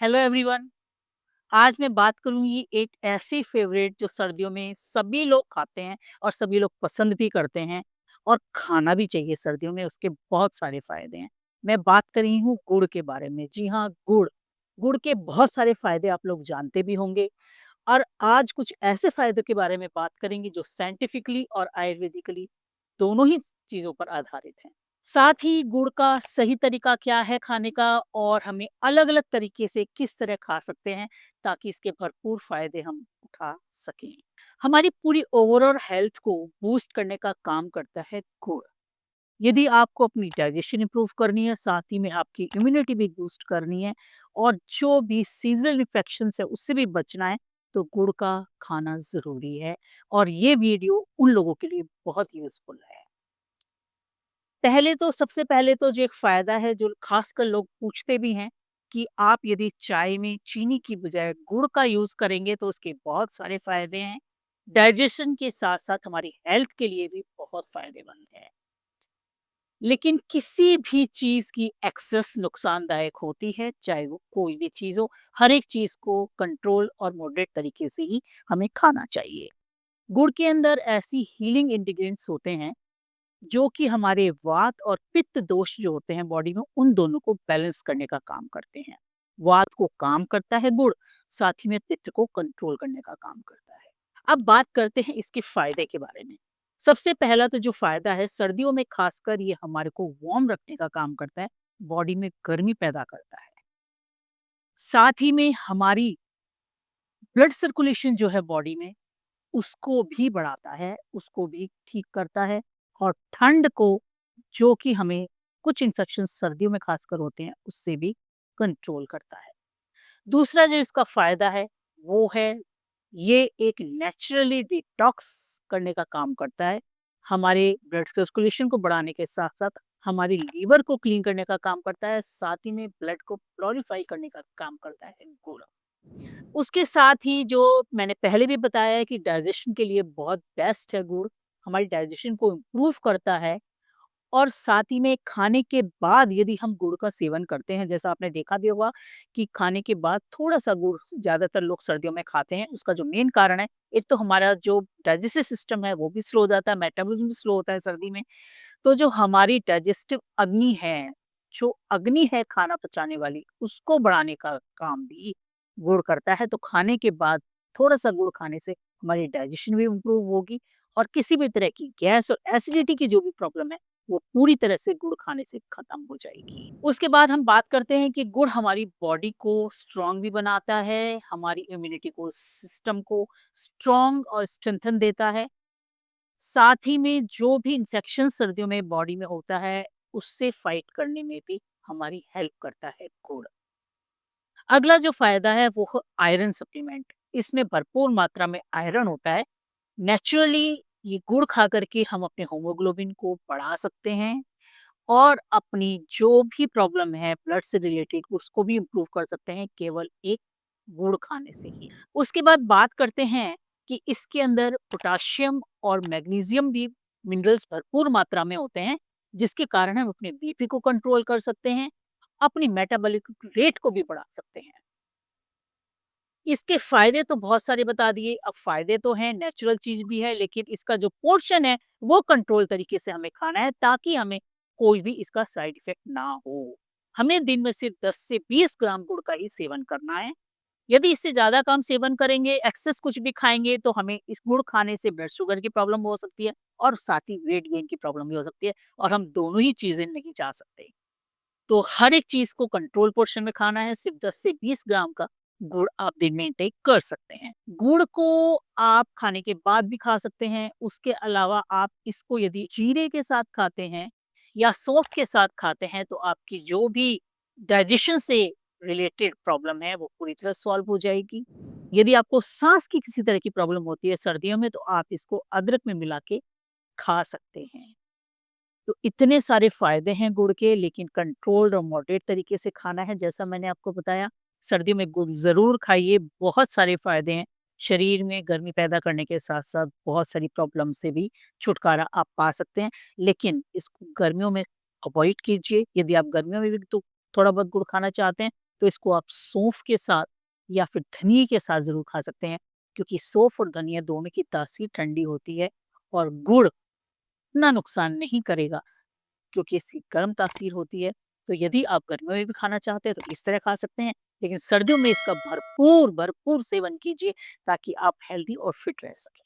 Hello everyone. आज मैं बात करूंगी एक ऐसी फेवरेट जो सर्दियों में सभी लोग खाते हैं और सभी लोग पसंद भी करते हैं और खाना भी चाहिए सर्दियों में। उसके बहुत सारे फायदे हैं। मैं बात कर रही हूँ गुड़ के बारे में। जी हाँ, गुड़। गुड़ के बहुत सारे फायदे आप लोग जानते भी होंगे और आज कुछ ऐसे फायदों के बारे में बात करेंगे जो साइंटिफिकली और आयुर्वेदिकली दोनों ही चीजों पर आधारित हैं। साथ ही गुड़ का सही तरीका क्या है खाने का और हमें अलग-अलग तरीके से किस तरह खा सकते हैं ताकि इसके भरपूर फायदे हम उठा सकें। हमारी पूरी ओवरऑल हेल्थ को बूस्ट करने का काम करता है गुड़। यदि आपको अपनी डाइजेशन इंप्रूव करनी है, साथ ही में आपकी इम्यूनिटी भी बूस्ट करनी है और जो भी सीजनल इन्फेक्शन है उससे भी बचना है, तो गुड़ का खाना ज़रूरी है और ये वीडियो उन लोगों के लिए बहुत यूज़फुल है। सबसे पहले तो जो एक फ़ायदा है जो ख़ासकर लोग पूछते भी हैं कि आप यदि चाय में चीनी की बजाय गुड़ का यूज़ करेंगे तो उसके बहुत सारे फ़ायदे हैं। डाइजेशन के साथ-साथ हमारी हेल्थ के लिए भी बहुत फ़ायदेमंद है। लेकिन किसी भी चीज़ की एक्सेस नुकसानदायक होती है, चाहे वो कोई भी चीज़ हो। हर एक चीज़ को कंट्रोल और मॉडरेट तरीके से ही हमें खाना चाहिए। गुड़ के अंदर ऐसी हीलिंग इंग्रीडिएंट्स होते हैं जो कि हमारे वात और पित्त दोष जो होते हैं बॉडी में, उन दोनों को बैलेंस करने का काम करते हैं। वात को काम करता है गुड़, साथ ही में पित्त को कंट्रोल करने का काम करता है। अब बात करते हैं इसके फायदे के बारे में। सबसे पहला तो जो फायदा है, सर्दियों में खासकर ये हमारे को वार्म रखने का काम करता है, बॉडी में गर्मी पैदा करता है। साथ ही में हमारी ब्लड सर्कुलेशन जो है बॉडी में, उसको भी बढ़ाता है, उसको भी ठीक करता है और ठंड को, जो कि हमें कुछ इन्फेक्शन सर्दियों में खासकर होते हैं, उससे भी कंट्रोल करता है। दूसरा जो इसका फ़ायदा है, वो है ये एक नेचुरली डिटॉक्स करने का काम करता है। हमारे ब्लड सर्कुलेशन को बढ़ाने के साथ-साथ हमारी लीवर को क्लीन करने का काम करता है, साथ ही में ब्लड को प्यूरिफाई करने का काम करता है गुड़। उसके साथ ही जो मैंने पहले भी बताया है कि डाइजेशन के लिए बहुत बेस्ट है गुड़, हमारी डाइजेशन को इम्प्रूव करता है और साथ ही में खाने के बाद यदि हम गुड़ का सेवन करते हैं, जैसा आपने देखा भी होगा कि खाने के बाद थोड़ा-सा गुड़ ज़्यादातर लोग सर्दियों में खाते हैं। उसका जो मेन कारण है, एक तो हमारा जो डाइजेस्टिव सिस्टम है वो भी स्लो हो जाता है, मेटाबॉलिज्म भी स्लो होता है सर्दी में। तो जो हमारी डाइजेस्टिव अग्नि है, जो अग्नि है खाना पचाने वाली, उसको बढ़ाने का काम भी गुड़ करता है। तो खाने के बाद थोड़ा-सा गुड़ खाने से हमारी डाइजेशन भी इम्प्रूव होगी और किसी भी तरह की गैस और एसिडिटी की जो भी प्रॉब्लम है, वो पूरी तरह से गुड़ खाने से खत्म हो जाएगी। उसके बाद हम बात करते हैं कि गुड़ हमारी बॉडी को स्ट्रॉन्ग भी बनाता है, हमारी इम्यूनिटी को, सिस्टम को स्ट्रॉन्ग और स्ट्रेंथन देता है। साथ ही में जो भी इन्फेक्शन सर्दियों में बॉडी में होता है, उससे फाइट करने में भी हमारी हेल्प करता है गुड़। अगला जो फायदा है वो है आयरन सप्लीमेंट। इसमें भरपूर मात्रा में आयरन होता है। नेचुरली ये गुड़ खा करके हम अपने होमोग्लोबिन को बढ़ा सकते हैं और अपनी जो भी प्रॉब्लम है ब्लड से रिलेटेड, उसको भी इम्प्रूव कर सकते हैं केवल एक गुड़ खाने से ही। उसके बाद बात करते हैं कि इसके अंदर पोटाशियम और मैग्नीशियम भी मिनरल्स भरपूर मात्रा में होते हैं, जिसके कारण हम अपने बीपी को कंट्रोल कर सकते हैं, अपनी मेटाबॉलिक रेट को भी बढ़ा सकते हैं। इसके फ़ायदे तो बहुत सारे बता दिए। अब फ़ायदे तो हैं, नेचुरल चीज़ भी है, लेकिन इसका जो पोर्शन है, वो कंट्रोल तरीके से हमें खाना है ताकि हमें कोई भी इसका साइड इफ़ेक्ट ना हो। हमें दिन में सिर्फ 10 से 20 ग्राम गुड़ का ही सेवन करना है। यदि इससे ज़्यादा का हम सेवन करेंगे, एक्सेस कुछ भी खाएँगे, तो हमें इस गुड़ खाने से ब्लड शुगर की प्रॉब्लम हो सकती है और साथ ही वेट गेन की प्रॉब्लम भी हो सकती है और हम दोनों ही चीज़ें नहीं चाह सकते। तो हर एक चीज़ को कंट्रोल पोर्शन में खाना है, सिर्फ 10 से 20 ग्राम का गुड़ आप दिन में इंटेक कर सकते हैं। गुड़ को आप खाने के बाद भी खा सकते हैं, उसके अलावा आप इसको यदि जीरे के साथ खाते हैं या सौंफ के साथ खाते हैं, तो आपकी जो भी डाइजेशन से रिलेटेड प्रॉब्लम है, वो पूरी तरह सॉल्व हो जाएगी। यदि आपको साँस की किसी तरह की प्रॉब्लम होती है सर्दियों में, तो आप इसको अदरक में मिला के खा सकते हैं। तो इतने सारे फ़ायदे हैं गुड़ के, लेकिन कंट्रोल्ड और मॉडरेट तरीके से खाना है, जैसा मैंने आपको बताया। सर्दियों में गुड़ ज़रूर खाइए, बहुत सारे फ़ायदे हैं। शरीर में गर्मी पैदा करने के साथ-साथ बहुत सारी प्रॉब्लम से भी छुटकारा आप पा सकते हैं। लेकिन इसको गर्मियों में अवॉइड कीजिए। यदि आप गर्मियों में भी तो थोड़ा बहुत गुड़ खाना चाहते हैं, तो इसको आप सौंफ के साथ या फिर धनिये के साथ ज़रूर खा सकते हैं, क्योंकि सौंफ और धनिया दोनों की तासीर ठंडी होती है और गुड़ इतना नुकसान नहीं करेगा क्योंकि इसकी गर्म तासीर होती है। तो यदि आप गर्मियों में भी खाना चाहते हैं तो इस तरह खा सकते हैं, लेकिन सर्दियों में इसका भरपूर, भरपूर सेवन कीजिए ताकि आप हेल्दी और फिट रह सकें।